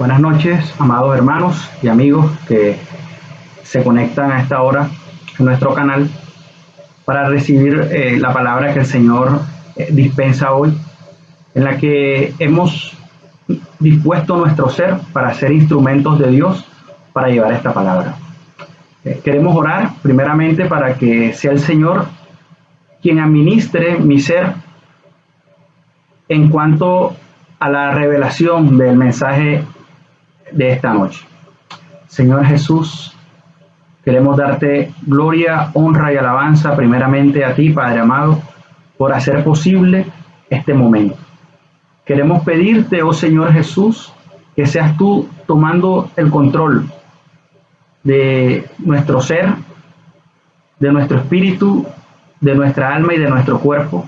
Buenas noches, amados hermanos y amigos que se conectan a esta hora en nuestro canal para recibir la palabra que el Señor dispensa hoy, en la que hemos dispuesto nuestro ser para ser instrumentos de Dios para llevar esta palabra. Queremos orar primeramente para que sea el Señor quien administre mi ser en cuanto a la revelación del mensaje de esta noche. Señor Jesús, queremos darte gloria, honra y alabanza primeramente a ti, Padre amado, por hacer posible este momento. Queremos pedirte, oh Señor Jesús, que seas tú tomando el control de nuestro ser, de nuestro espíritu, de nuestra alma y de nuestro cuerpo.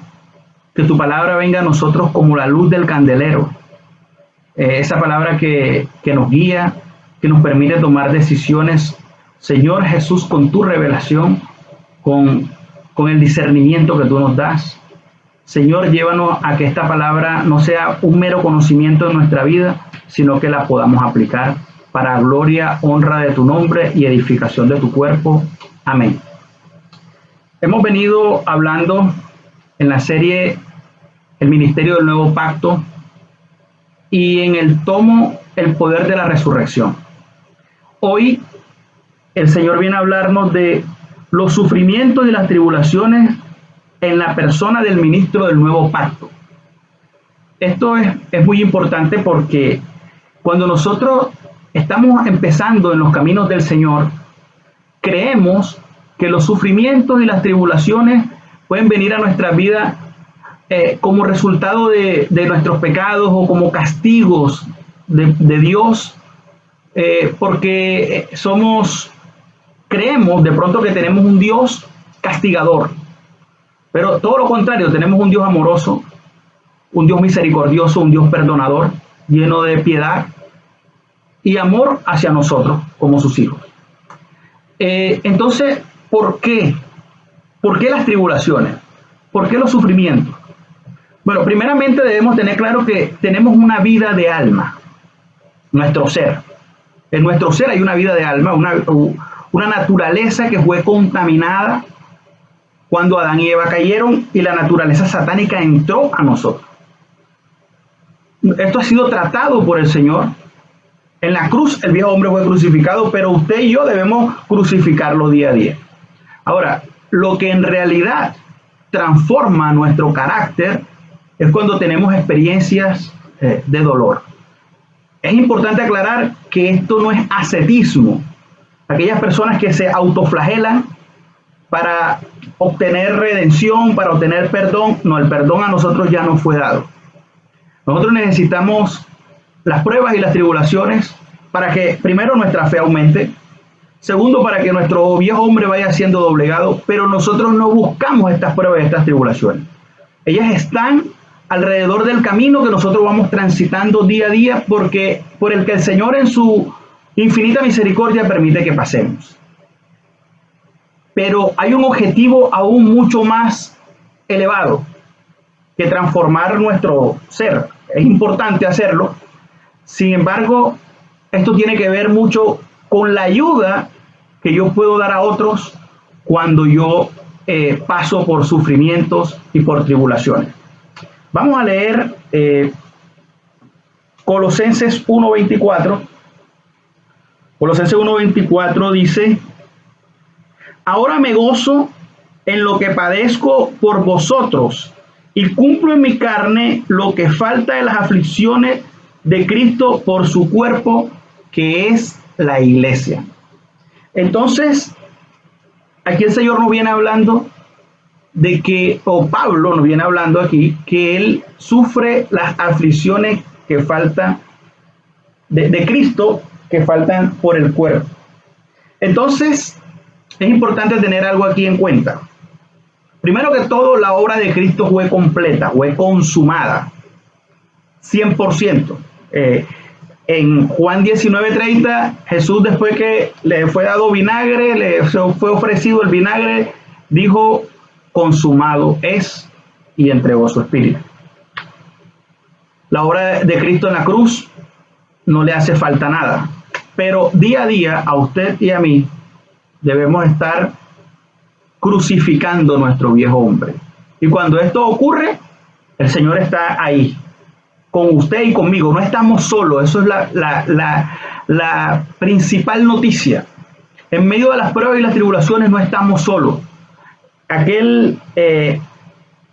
Que tu palabra venga a nosotros como la luz del candelero. Esa palabra que nos guía, que nos permite tomar decisiones, Señor Jesús, con tu revelación, con el discernimiento que tú nos das. Señor, llévanos a que esta palabra no sea un mero conocimiento de nuestra vida, sino que la podamos aplicar para gloria, honra de tu nombre y edificación de tu cuerpo. Amén. Hemos venido hablando en la serie El Ministerio del Nuevo Pacto y en el tomo El Poder de la Resurrección. Hoy el Señor viene a hablarnos de los sufrimientos y las tribulaciones en la persona del ministro del Nuevo Pacto. Esto es muy importante porque cuando nosotros estamos empezando en los caminos del Señor, creemos que los sufrimientos y las tribulaciones pueden venir a nuestra vida como resultado de nuestros pecados o como castigos de Dios, porque creemos de pronto que tenemos un Dios castigador, pero todo lo contrario, tenemos un Dios amoroso, un Dios misericordioso, un Dios perdonador, lleno de piedad y amor hacia nosotros como sus hijos. Entonces, ¿por qué? ¿Por qué las tribulaciones? ¿Por qué los sufrimientos? Bueno, primeramente debemos tener claro que tenemos una vida de alma, nuestro ser. En nuestro ser hay una vida de alma, una naturaleza que fue contaminada cuando Adán y Eva cayeron y la naturaleza satánica entró a nosotros. Esto ha sido tratado por el Señor. En la cruz el viejo hombre fue crucificado, pero usted y yo debemos crucificarlo día a día. Ahora, lo que en realidad transforma nuestro carácter es cuando tenemos experiencias de dolor. Es importante aclarar que esto no es ascetismo. Aquellas personas que se autoflagelan para obtener redención, para obtener perdón, no, el perdón a nosotros ya nos fue dado. Nosotros necesitamos las pruebas y las tribulaciones para que primero nuestra fe aumente, segundo para que nuestro viejo hombre vaya siendo doblegado, pero nosotros no buscamos estas pruebas y estas tribulaciones. Ellas están alrededor del camino que nosotros vamos transitando día a día por el que el Señor en su infinita misericordia permite que pasemos. Pero hay un objetivo aún mucho más elevado que transformar nuestro ser. Es importante hacerlo. Sin embargo, esto tiene que ver mucho con la ayuda que yo puedo dar a otros cuando yo paso por sufrimientos y por tribulaciones. Vamos a leer Colosenses 1:24. Colosenses 1:24 dice: ahora me gozo en lo que padezco por vosotros y cumplo en mi carne lo que falta de las aflicciones de Cristo por su cuerpo, que es la iglesia. Entonces, aquí el Señor nos viene hablando de que, o Pablo nos viene hablando aquí, que él sufre las aflicciones que faltan de Cristo, que faltan por el cuerpo. Entonces, es importante tener algo aquí en cuenta. Primero que todo, la obra de Cristo fue completa, fue consumada, 100%. En Juan 19:30, Jesús, después que le fue dado vinagre, le fue ofrecido el vinagre, dijo: consumado es, y entregó su espíritu. La obra de Cristo en la cruz no le hace falta nada. Pero día a día, a usted y a mí, debemos estar crucificando nuestro viejo hombre. Y cuando esto ocurre, el Señor está ahí, con usted y conmigo. No estamos solos. Eso es la principal noticia. En medio de las pruebas y las tribulaciones no estamos solos. Aquel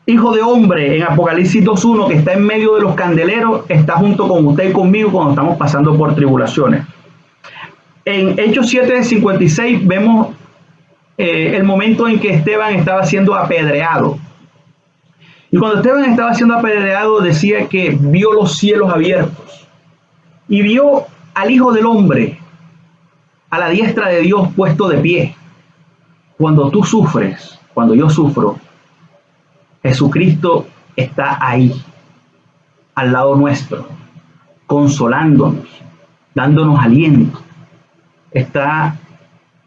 hijo de hombre en Apocalipsis 2.1 que está en medio de los candeleros está junto con usted y conmigo cuando estamos pasando por tribulaciones. En Hechos 7:56 vemos el momento en que Esteban estaba siendo apedreado. Y cuando Esteban estaba siendo apedreado decía que vio los cielos abiertos y vio al Hijo del Hombre a la diestra de Dios puesto de pie. Cuando tú sufres, cuando yo sufro, Jesucristo está ahí, al lado nuestro, consolándonos, dándonos aliento. Está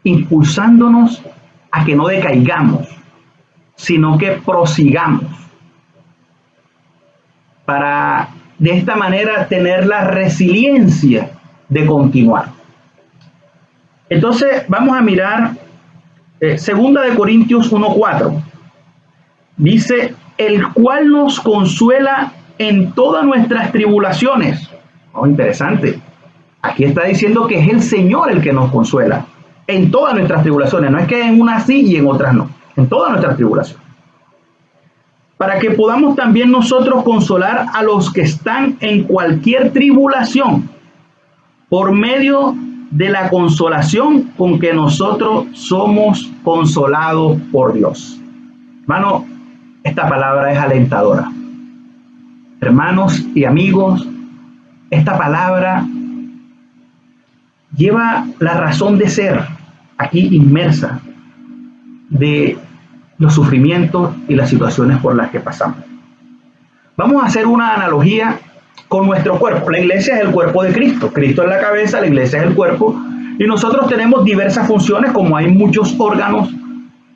impulsándonos a que no decaigamos, sino que prosigamos, para de esta manera tener la resiliencia de continuar. Entonces vamos a mirar 2 Corintios 1:4. Dice, el cual nos consuela en todas nuestras tribulaciones. Oh, interesante. Aquí está diciendo que es el Señor el que nos consuela en todas nuestras tribulaciones. No es que en unas sí y en otras no. En todas nuestras tribulaciones. Para que podamos también nosotros consolar a los que están en cualquier tribulación por medio de la consolación con que nosotros somos consolados por Dios. Hermano, esta palabra es alentadora. Hermanos y amigos, esta palabra lleva la razón de ser aquí inmersa de los sufrimientos y las situaciones por las que pasamos. Vamos a hacer una analogía con nuestro cuerpo. La iglesia es el cuerpo de Cristo. Cristo es la cabeza, la iglesia es el cuerpo. Y nosotros tenemos diversas funciones, como hay muchos órganos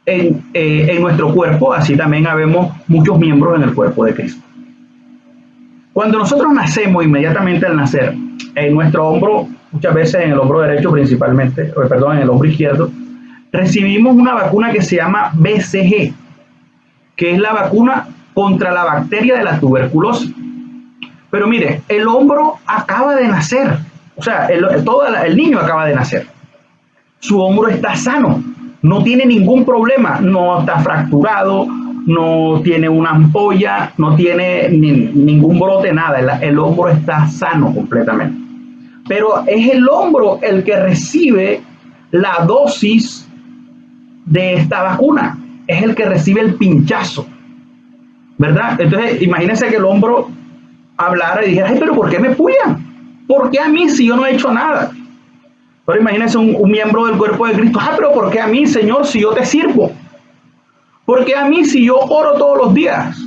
en nuestro cuerpo, así también habemos muchos miembros en el cuerpo de Cristo. Cuando nosotros nacemos, inmediatamente al nacer, en nuestro hombro, muchas veces en el hombro derecho principalmente, en el hombro izquierdo, recibimos una vacuna que se llama BCG, que es la vacuna contra la bacteria de la tuberculosis. Pero mire, el hombro acaba de nacer, o sea, el niño acaba de nacer. Su hombro está sano, no tiene ningún problema, no está fracturado, no tiene una ampolla, no tiene ningún brote, nada. El hombro está sano completamente. Pero es el hombro el que recibe la dosis de esta vacuna, es el que recibe el pinchazo, ¿verdad? Entonces, imagínense que el hombro hablara y dijera, ay, pero ¿por qué me pullan? ¿Por qué a mí si yo no he hecho nada? Pero imagínense un miembro del cuerpo de Cristo, pero ¿por qué a mí, Señor, si yo te sirvo? ¿Por qué a mí si yo oro todos los días?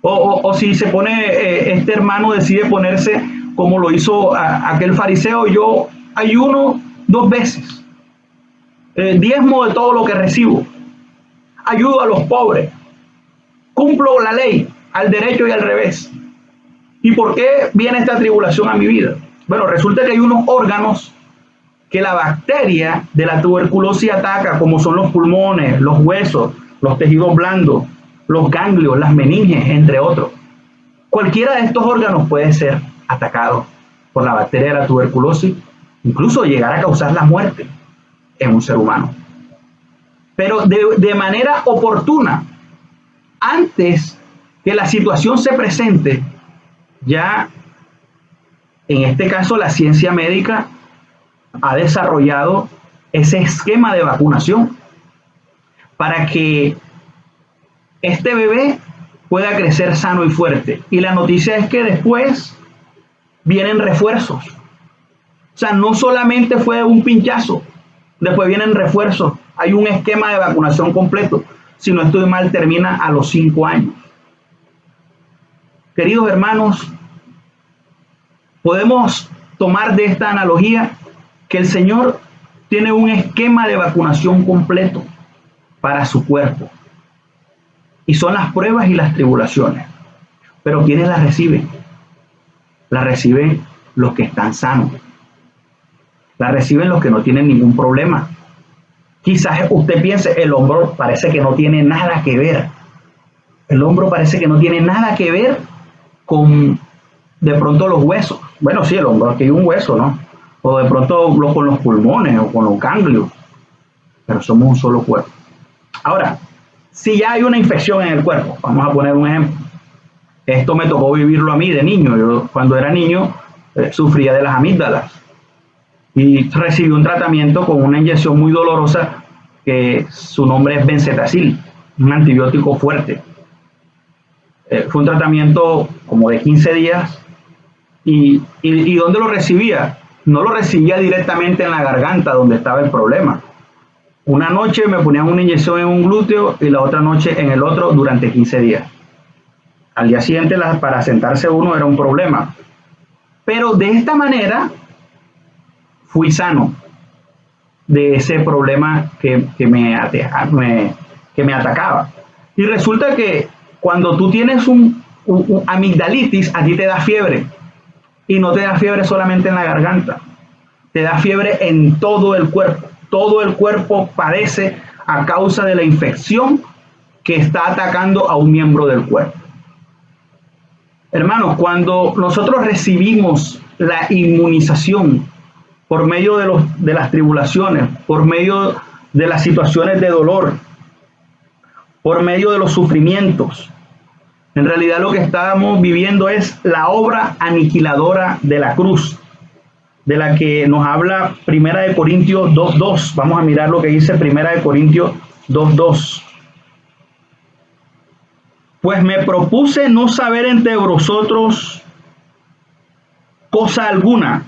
O si se pone, este hermano decide ponerse como lo hizo aquel fariseo, yo ayuno 2 veces. Diezmo de todo lo que recibo, ayudo a los pobres, cumplo la ley al derecho y al revés. ¿Y por qué viene esta tribulación a mi vida? Bueno, resulta que hay unos órganos que la bacteria de la tuberculosis ataca, como son los pulmones, los huesos, los tejidos blandos, los ganglios, las meninges, entre otros. Cualquiera de estos órganos puede ser atacado por la bacteria de la tuberculosis, incluso llegar a causar la muerte en un ser humano. Pero de manera oportuna, antes que la situación se presente, ya en este caso la ciencia médica ha desarrollado ese esquema de vacunación para que este bebé pueda crecer sano y fuerte. Y la noticia es que después vienen refuerzos. O sea, no solamente fue un pinchazo, después vienen refuerzos. Hay un esquema de vacunación completo. Si no estoy mal, termina a los 5 años. Queridos hermanos, podemos tomar de esta analogía que el Señor tiene un esquema de vacunación completo para su cuerpo. Y son las pruebas y las tribulaciones. Pero ¿quiénes las reciben? Las reciben los que están sanos. La reciben los que no tienen ningún problema. Quizás usted piense, el hombro parece que no tiene nada que ver. El hombro parece que no tiene nada que ver con de pronto los huesos. Bueno, sí, el hombro, aquí hay un hueso, ¿no? O de pronto con los pulmones o con los ganglios. Pero somos un solo cuerpo. Ahora, si ya hay una infección en el cuerpo, vamos a poner un ejemplo. Esto me tocó vivirlo a mí de niño. Yo cuando era niño sufría de las amígdalas y recibí un tratamiento con una inyección muy dolorosa que su nombre es Benzetacil, un antibiótico fuerte. Fue un tratamiento como de 15 días y ¿dónde lo recibía? No lo recibía directamente en la garganta donde estaba el problema. Una noche me ponían una inyección en un glúteo y la otra noche en el otro durante 15 días. Al día siguiente para sentarse uno era un problema. Pero de esta manera fui sano de ese problema que me atacaba. Y resulta que cuando tú tienes un amigdalitis, a ti te da fiebre. Y no te da fiebre solamente en la garganta, te da fiebre en todo el cuerpo. Todo el cuerpo padece a causa de la infección que está atacando a un miembro del cuerpo. Hermanos, cuando nosotros recibimos la inmunización por medio de las tribulaciones, por medio de las situaciones de dolor, por medio de los sufrimientos, en realidad lo que estamos viviendo es la obra aniquiladora de la cruz, de la que nos habla 1 Corintios 2:2. Vamos a mirar lo que dice 1 Corintios 2:2. Pues me propuse no saber entre vosotros cosa alguna,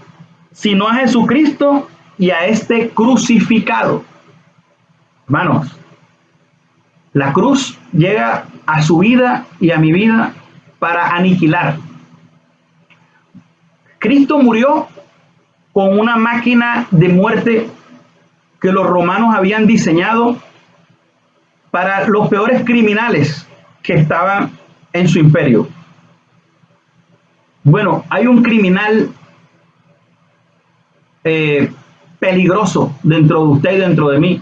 sino a Jesucristo y a este crucificado. Hermanos, la cruz llega a su vida y a mi vida para aniquilar. Cristo murió con una máquina de muerte que los romanos habían diseñado para los peores criminales que estaban en su imperio. Bueno, hay un criminal peligroso dentro de usted y dentro de mí,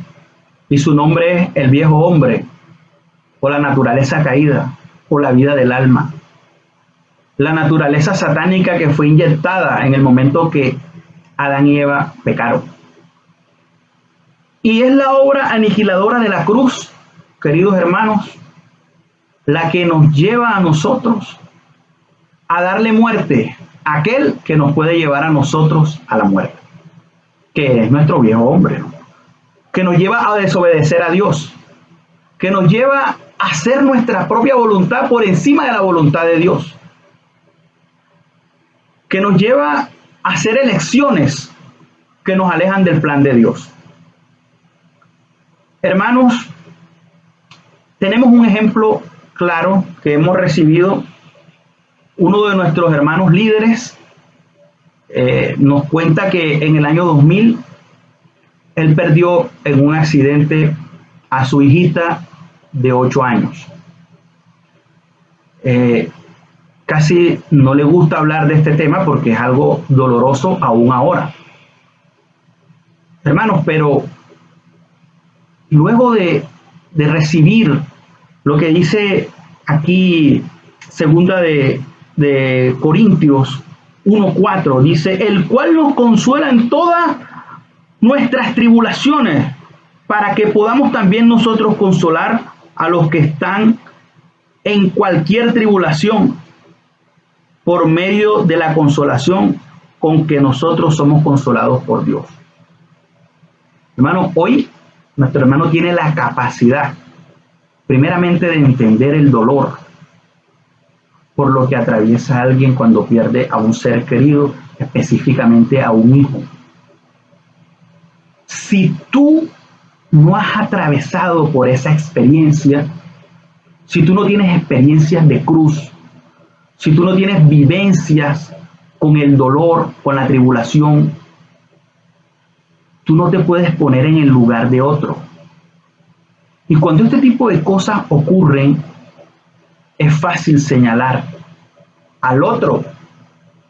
y su nombre es el viejo hombre, o la naturaleza caída, o la vida del alma. La naturaleza satánica que fue inyectada en el momento que Adán y Eva pecaron. Y es la obra aniquiladora de la cruz, queridos hermanos, la que nos lleva a nosotros a darle muerte a aquel que nos puede llevar a nosotros a la muerte, que es nuestro viejo hombre, ¿no? Que nos lleva a desobedecer a Dios, que nos lleva a hacer nuestra propia voluntad por encima de la voluntad de Dios, que nos lleva a hacer elecciones que nos alejan del plan de Dios. Hermanos, tenemos un ejemplo claro que hemos recibido. Uno de nuestros hermanos líderes nos cuenta que en el año 2000 él perdió en un accidente a su hijita de 8 años. Casi no le gusta hablar de este tema porque es algo doloroso aún ahora. Hermanos, pero luego de recibir lo que dice aquí segunda de Corintios 1:4, dice, el cual nos consuela en todas nuestras tribulaciones, para que podamos también nosotros consolar a los que están en cualquier tribulación, por medio de la consolación con que nosotros somos consolados por Dios. Hermano, hoy nuestro hermano tiene la capacidad, primeramente, de entender el dolor por lo que atraviesa a alguien cuando pierde a un ser querido, específicamente a un hijo. Si tú no has atravesado por esa experiencia, si tú no tienes experiencias de cruz, si tú no tienes vivencias con el dolor, con la tribulación, tú no te puedes poner en el lugar de otro. Y cuando este tipo de cosas ocurren, es fácil señalar al otro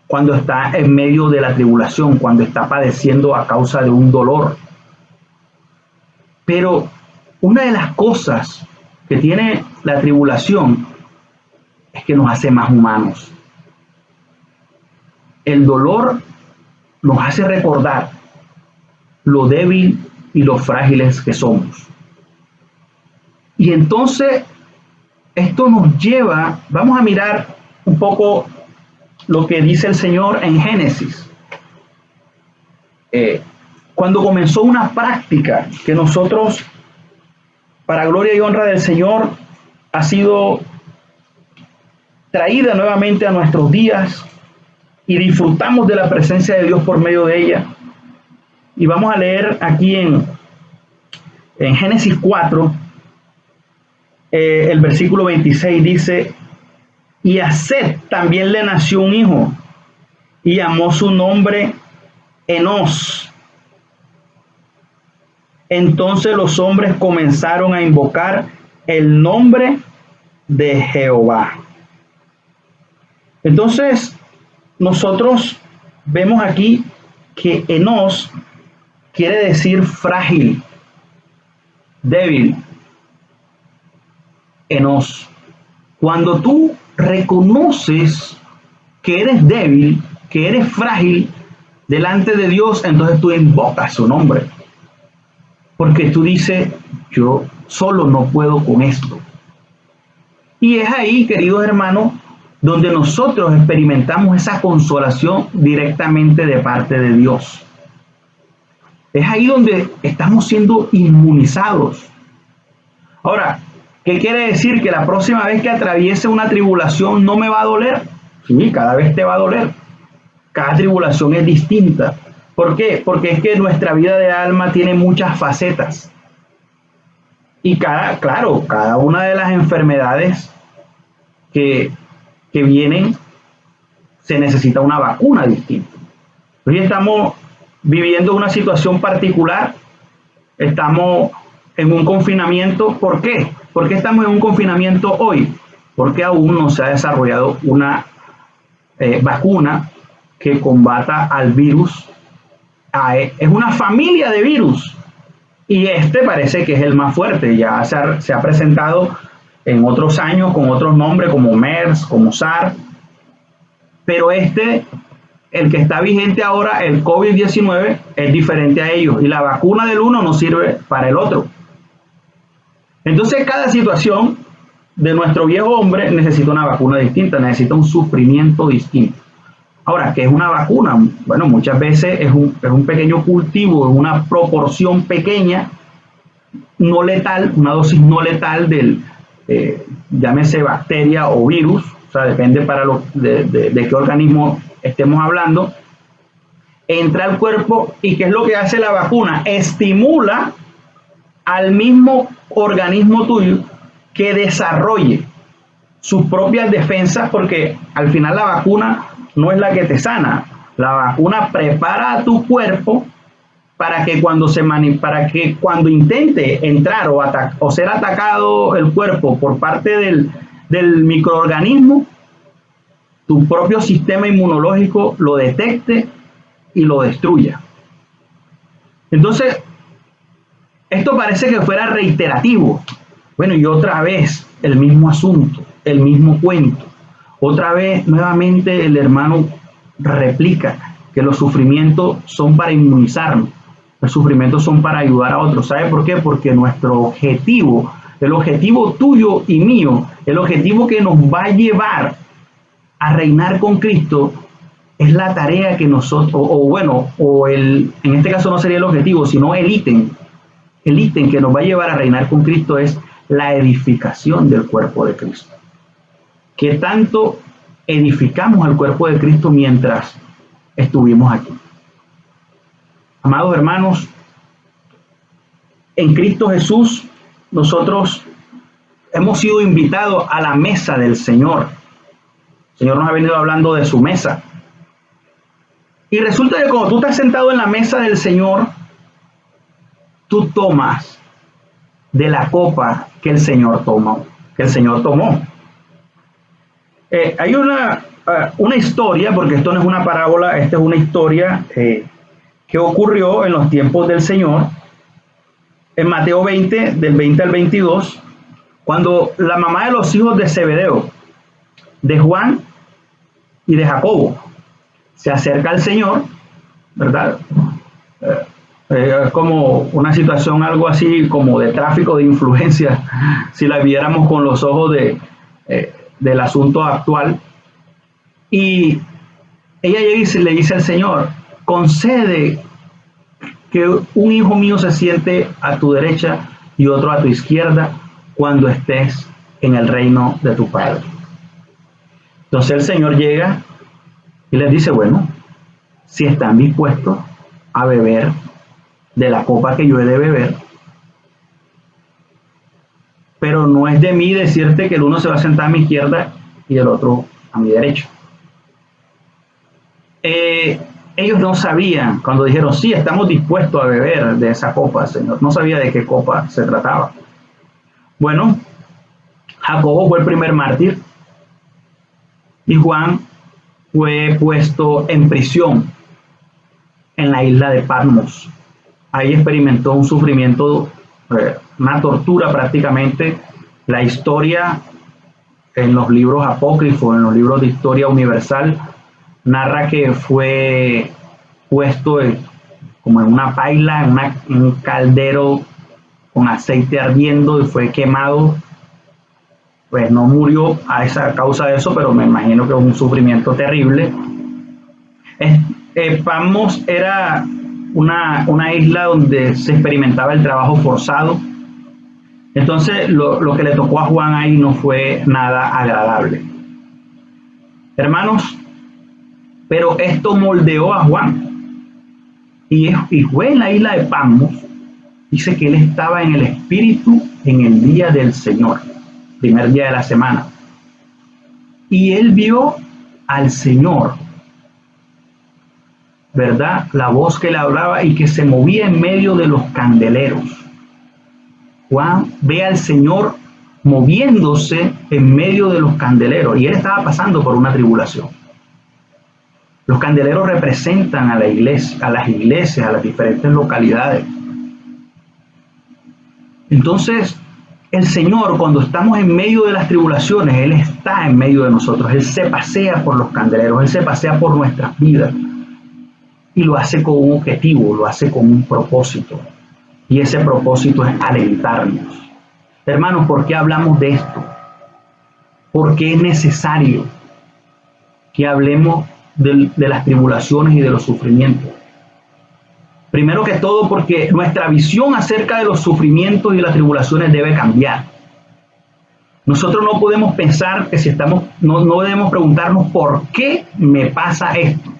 cuando está en medio de la tribulación, cuando está padeciendo a causa de un dolor. Pero una de las cosas que tiene la tribulación es que nos hace más humanos. El dolor nos hace recordar lo débil y lo frágiles que somos. Y entonces esto nos lleva, vamos a mirar un poco lo que dice el Señor en Génesis. Cuando comenzó una práctica que nosotros, para gloria y honra del Señor, ha sido traída nuevamente a nuestros días y disfrutamos de la presencia de Dios por medio de ella. Y vamos a leer aquí en Génesis 4, el versículo 26 dice: y a Set también le nació un hijo, y llamó su nombre Enós. Entonces los hombres comenzaron a invocar el nombre de Jehová. Entonces, nosotros vemos aquí que Enós quiere decir frágil, débil. Enós. Cuando tú reconoces que eres débil, que eres frágil delante de Dios, entonces tú invocas su nombre. Porque tú dices, yo solo no puedo con esto. Y es ahí, queridos hermanos, donde nosotros experimentamos esa consolación directamente de parte de Dios. Es ahí donde estamos siendo inmunizados. Ahora, ¿qué quiere decir? Que la próxima vez que atraviese una tribulación no me va a doler. Sí, cada vez te va a doler. Cada tribulación es distinta. ¿Por qué? Porque es que nuestra vida de alma tiene muchas facetas. Y cada una de las enfermedades que vienen, se necesita una vacuna distinta. Hoy estamos viviendo una situación particular. Estamos en un confinamiento. ¿Por qué? ¿Por qué estamos en un confinamiento hoy? Porque aún no se ha desarrollado una vacuna que combata al virus. Es una familia de virus y este parece que es el más fuerte. Ya se ha presentado en otros años con otros nombres como MERS, como SARS, pero el que está vigente ahora, el COVID-19, es diferente a ellos y la vacuna del uno no sirve para el otro. Entonces cada situación de nuestro viejo hombre necesita una vacuna distinta, necesita un sufrimiento distinto. Ahora, ¿qué es una vacuna? Bueno, muchas veces es un pequeño cultivo, es una proporción pequeña, no letal, una dosis no letal del, llámese bacteria o virus, o sea, depende de qué organismo estemos hablando, entra al cuerpo y ¿qué es lo que hace la vacuna? Estimula al mismo organismo tuyo que desarrolle sus propias defensas, porque al final la vacuna no es la que te sana. La vacuna prepara a tu cuerpo para que cuando intente entrar o ser atacado el cuerpo por parte del microorganismo, tu propio sistema inmunológico lo detecte y lo destruya. Entonces, esto parece que fuera reiterativo. Bueno, y otra vez el mismo asunto, el mismo cuento. Otra vez, nuevamente, el hermano replica que los sufrimientos son para inmunizarnos, los sufrimientos son para ayudar a otros. ¿Sabe por qué? Porque nuestro objetivo, el objetivo tuyo y mío, el objetivo que nos va a llevar a reinar con Cristo, es la tarea que nosotros, en este caso no sería el objetivo, sino el ítem que nos va a llevar a reinar con Cristo es la edificación del cuerpo de Cristo. ¿Qué tanto edificamos al cuerpo de Cristo mientras estuvimos aquí? Amados hermanos, en Cristo Jesús nosotros hemos sido invitados a la mesa del Señor. El Señor nos ha venido hablando de su mesa. Y resulta que cuando tú estás sentado en la mesa del Señor, tú tomas de la copa que el Señor tomó. Hay una historia, porque esto no es una parábola, esta es una historia que ocurrió en los tiempos del Señor, en Mateo 20, del 20 al 22, cuando la mamá de los hijos de Zebedeo, de Juan y de Jacobo, se acerca al Señor, ¿verdad? Es como una situación algo así como de tráfico de influencia, si la viéramos con los ojos del asunto actual. Y ella le dice al Señor, concede que un hijo mío se siente a tu derecha y otro a tu izquierda cuando estés en el reino de tu Padre. Entonces el Señor llega y les dice, bueno, si están dispuestos a beber de la copa que yo he de beber, pero no es de mí decirte que el uno se va a sentar a mi izquierda y el otro a mi derecha. Ellos no sabían, cuando dijeron, sí, estamos dispuestos a beber de esa copa, Señor, no sabía de qué copa se trataba. Bueno, Jacobo fue el primer mártir y Juan fue puesto en prisión en la isla de Patmos. Ahí experimentó un sufrimiento, una tortura prácticamente. La historia en los libros apócrifos, en los libros de historia universal, narra que fue puesto como en una paila, en un caldero con aceite ardiendo y fue quemado. Pues no murió a esa causa de eso, pero me imagino que es un sufrimiento terrible. Patmos era una isla donde se experimentaba el trabajo forzado. Entonces lo que le tocó a Juan ahí no fue nada agradable. Hermanos, pero esto moldeó a Juan. Y fue en la isla de Patmos, dice que él estaba en el Espíritu en el día del Señor, primer día de la semana. Y él vio al Señor, ¿verdad? La voz que le hablaba y que se movía en medio de los candeleros. Juan ve al Señor moviéndose en medio de los candeleros y él estaba pasando por una tribulación. Los candeleros representan a la iglesia, a las iglesias, a las diferentes localidades. Entonces, el Señor, cuando estamos en medio de las tribulaciones, Él está en medio de nosotros. Él se pasea por los candeleros, Él se pasea por nuestras vidas. Y lo hace con un objetivo, lo hace con un propósito. Y ese propósito es alentarnos. Hermanos, ¿por qué hablamos de esto? Porque es necesario que hablemos de las tribulaciones y de los sufrimientos. Primero que todo, porque nuestra visión acerca de los sufrimientos y las tribulaciones debe cambiar. Nosotros no podemos pensar que no debemos preguntarnos por qué me pasa esto.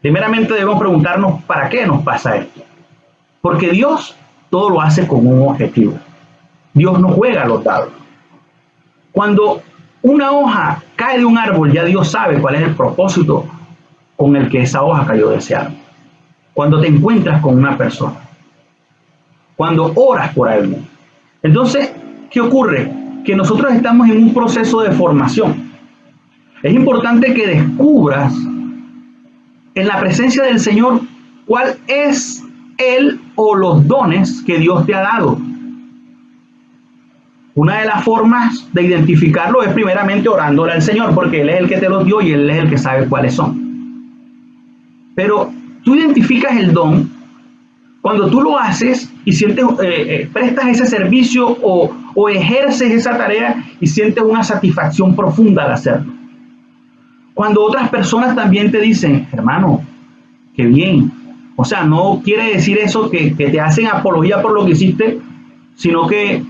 Primeramente debemos preguntarnos para qué nos pasa esto. Porque Dios todo lo hace con un objetivo. Dios no juega a los dados. Cuando una hoja cae de un árbol, ya Dios sabe cuál es el propósito con el que esa hoja cayó de ese árbol. Cuando te encuentras con una persona, cuando oras por alguien. Entonces, ¿qué ocurre? Que nosotros estamos en un proceso de formación. Es importante que descubras en la presencia del Señor cuál es Él o los dones que Dios te ha dado. Una de las formas de identificarlo es primeramente orándole al Señor, porque Él es el que te los dio y Él es el que sabe cuáles son. Pero tú identificas el don cuando tú lo haces y sientes, prestas ese servicio o ejerces esa tarea y sientes una satisfacción profunda al hacerlo. Cuando otras personas también te dicen, hermano, qué bien. O sea, no quiere decir eso que te hacen apología por lo que hiciste, sino que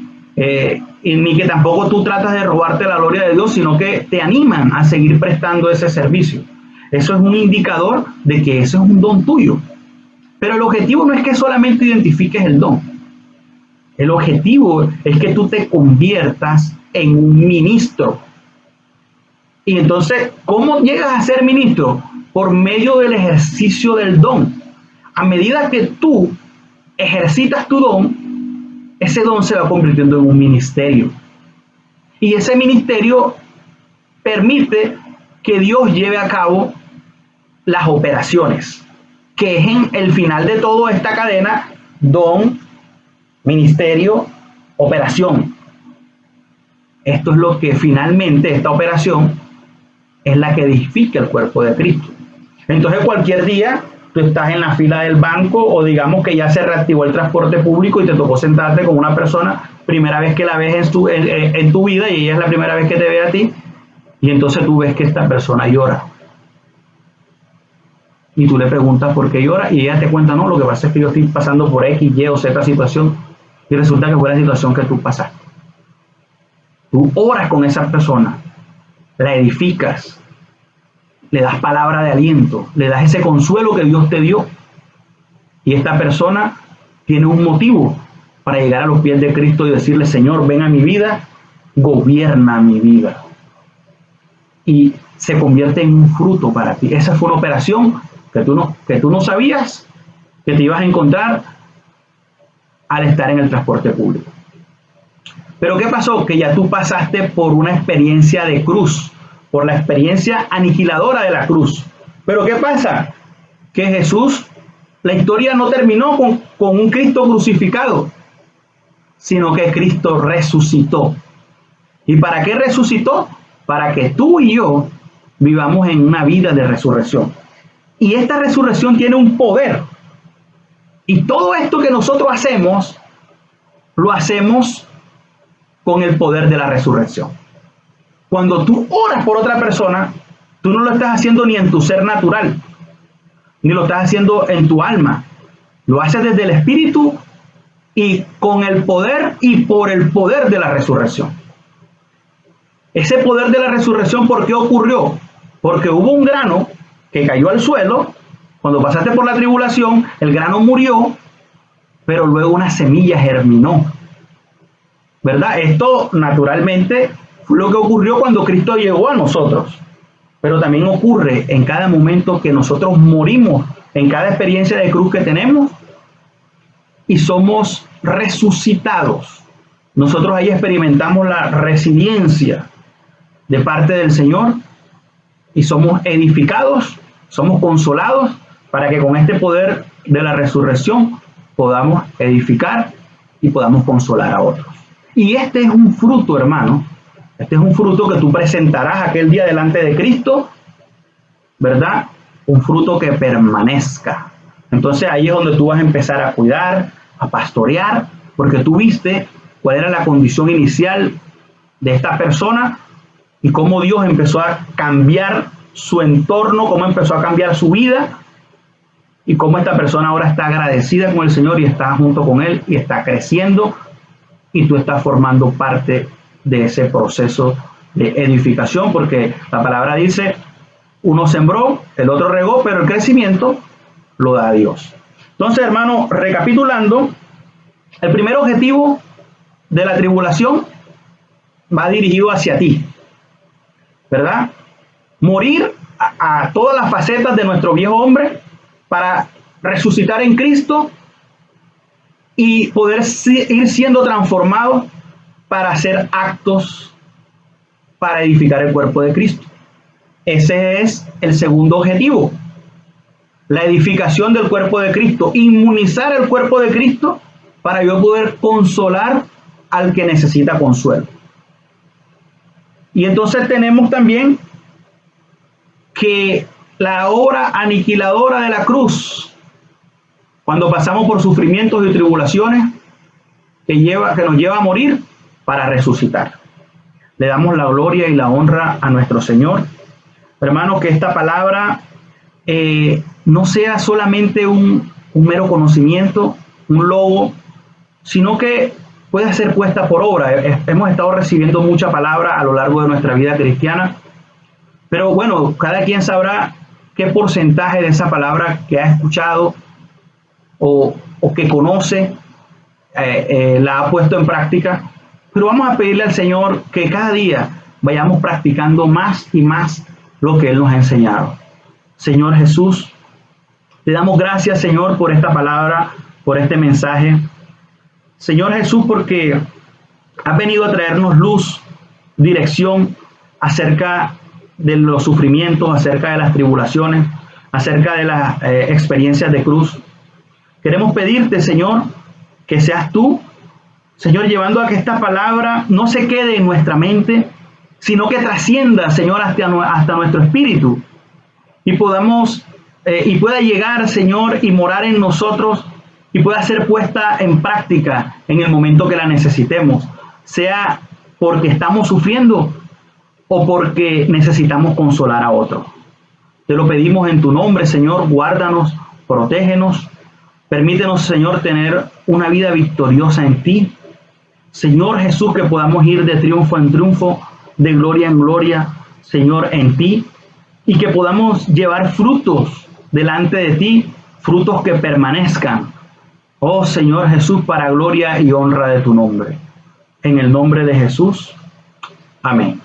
ni que tampoco tú tratas de robarte la gloria de Dios, sino que te animan a seguir prestando ese servicio. Eso es un indicador de que ese es un don tuyo. Pero el objetivo no es que solamente identifiques el don. El objetivo es que tú te conviertas en un ministro. Y entonces, ¿cómo llegas a ser ministro? Por medio del ejercicio del don. A medida que tú ejercitas tu don, ese don se va convirtiendo en un ministerio. Y ese ministerio permite que Dios lleve a cabo las operaciones, que es en el final de toda esta cadena: don, ministerio, operación. Esto es lo que finalmente, esta operación, es la que edifica el cuerpo de Cristo. Entonces cualquier día tú estás en la fila del banco, o digamos que ya se reactivó el transporte público y te tocó sentarte con una persona, primera vez que la ves en tu vida, y ella es la primera vez que te ve a ti, y entonces tú ves que esta persona llora. Y tú le preguntas por qué llora, y ella te cuenta: no, lo que pasa es que yo estoy pasando por X, Y o Z situación, y resulta que fue la situación que tú pasaste. Tú oras con esa persona, la edificas, le das palabra de aliento, le das ese consuelo que Dios te dio, y esta persona tiene un motivo para llegar a los pies de Cristo y decirle: Señor, ven a mi vida, gobierna mi vida. Y se convierte en un fruto para ti. Esa fue una operación que tú no sabías que te ibas a encontrar al estar en el transporte público. Pero ¿qué pasó? Que ya tú pasaste por una experiencia de cruz, por la experiencia aniquiladora de la cruz. Pero ¿qué pasa? Que Jesús, la historia no terminó con un Cristo crucificado, sino que Cristo resucitó. ¿Y para qué resucitó? Para que tú y yo vivamos en una vida de resurrección. Y esta resurrección tiene un poder. Y todo esto que nosotros hacemos, lo hacemos con el poder de la resurrección. Cuando tú oras por otra persona, tú no lo estás haciendo ni en tu ser natural, ni lo estás haciendo en tu alma. Lo haces desde el Espíritu y con el poder y por el poder de la resurrección. Ese poder de la resurrección, ¿por qué ocurrió? Porque hubo un grano que cayó al suelo. Cuando pasaste por la tribulación, el grano murió, pero luego una semilla germinó, ¿verdad? Esto naturalmente fue lo que ocurrió cuando Cristo llegó a nosotros, pero también ocurre en cada momento que nosotros morimos, en cada experiencia de cruz que tenemos, y somos resucitados. Nosotros ahí experimentamos la resiliencia de parte del Señor y somos edificados, somos consolados, para que con este poder de la resurrección podamos edificar y podamos consolar a otros. Y este es un fruto, hermano. Este es un fruto que tú presentarás aquel día delante de Cristo, ¿verdad? Un fruto que permanezca. Entonces ahí es donde tú vas a empezar a cuidar, a pastorear, porque tú viste cuál era la condición inicial de esta persona y cómo Dios empezó a cambiar su entorno, cómo empezó a cambiar su vida, y cómo esta persona ahora está agradecida con el Señor y está junto con Él y está creciendo, y tú estás formando parte de ese proceso de edificación, porque la palabra dice: uno sembró, el otro regó, pero el crecimiento lo da Dios. Entonces, hermano, recapitulando, el primer objetivo de la tribulación va dirigido hacia ti, ¿verdad? Morir a todas las facetas de nuestro viejo hombre para resucitar en Cristo y poder ir siendo transformados para hacer actos para edificar el cuerpo de Cristo. Ese es el segundo objetivo, la edificación del cuerpo de Cristo, inmunizar el cuerpo de Cristo para yo poder consolar al que necesita consuelo. Y entonces tenemos también que la obra aniquiladora de la cruz, cuando pasamos por sufrimientos y tribulaciones, que nos lleva a morir para resucitar. Le damos la gloria y la honra a nuestro Señor. Hermano, que esta palabra no sea solamente un mero conocimiento, un logo, sino que pueda ser puesta por obra. Hemos estado recibiendo mucha palabra a lo largo de nuestra vida cristiana, pero bueno, cada quien sabrá qué porcentaje de esa palabra que ha escuchado o que conoce la ha puesto en práctica. Pero vamos a pedirle al Señor que cada día vayamos practicando más y más lo que Él nos ha enseñado. Señor Jesús, te damos gracias, Señor, por esta palabra, por este mensaje. Señor Jesús, porque has venido a traernos luz, dirección acerca de los sufrimientos, acerca de las tribulaciones, acerca de las experiencias de cruz. Queremos pedirte, Señor, que seas tú, Señor, llevando a que esta palabra no se quede en nuestra mente, sino que trascienda, Señor, hasta nuestro espíritu y podamos y pueda llegar, Señor, y morar en nosotros y pueda ser puesta en práctica en el momento que la necesitemos, sea porque estamos sufriendo o porque necesitamos consolar a otro. Te lo pedimos en tu nombre, Señor, guárdanos, protégenos, permítenos, Señor, tener una vida victoriosa en ti. Señor Jesús, que podamos ir de triunfo en triunfo, de gloria en gloria, Señor, en ti, y que podamos llevar frutos delante de ti, frutos que permanezcan. Oh Señor Jesús, para gloria y honra de tu nombre. En el nombre de Jesús. Amén.